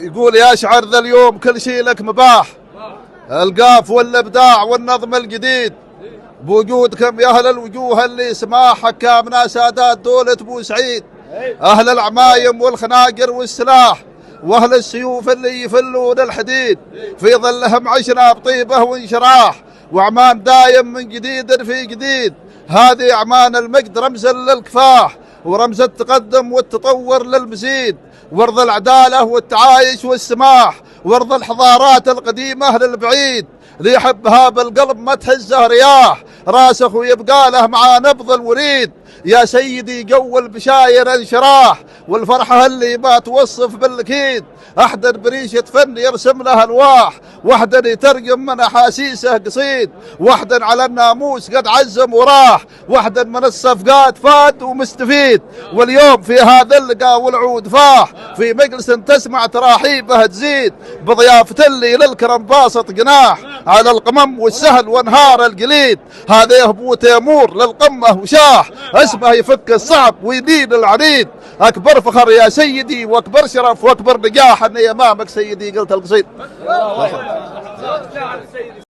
يقول يا شعر ذا اليوم كل شيء لك مباح، القاف والابداع والنظم الجديد، بوجودكم يا اهل الوجوه اللي سماح حكامنا سادات دولة بوسعيد، اهل العمايم والخناقر والسلاح، واهل السيوف اللي يفلون الحديد، في ظلهم عشنا بطيبه وانشراح، وعمان دايم من جديد في جديد. هذه اعمان المجد رمز للكفاح، ورمز التقدم والتطور للمزيد، وارض العداله والتعايش والسماح، وارض الحضارات القديمه للبعيد، اللي يحبها بالقلب ما تهزه رياح، راسخ ويبقى له مع نبض الوريد. يا سيدي قول بشاير انشراح، والفرحه اللي ما توصف بالاكيد، احدا بريشه فن يرسم له الواح، وحدا يترجم من احاسيسه قصيد، وحدا على الناموس قد عزم وراح، وحدا من الصفقات فاد ومستفيد. واليوم في هذا اللقاء والعود فاح، في مجلس تسمع تراحيبه تزيد، بضيافه اللي للكرم باسط جناح، على القمم والسهل وانهار القليد. هذا ابو تيمور للقمه وشاح، اسمه يفك الصعب ويدين العنيد. اكبر فخر يا سيدي واكبر شرف واكبر نجاح اني امامك سيدي قلت القصيد.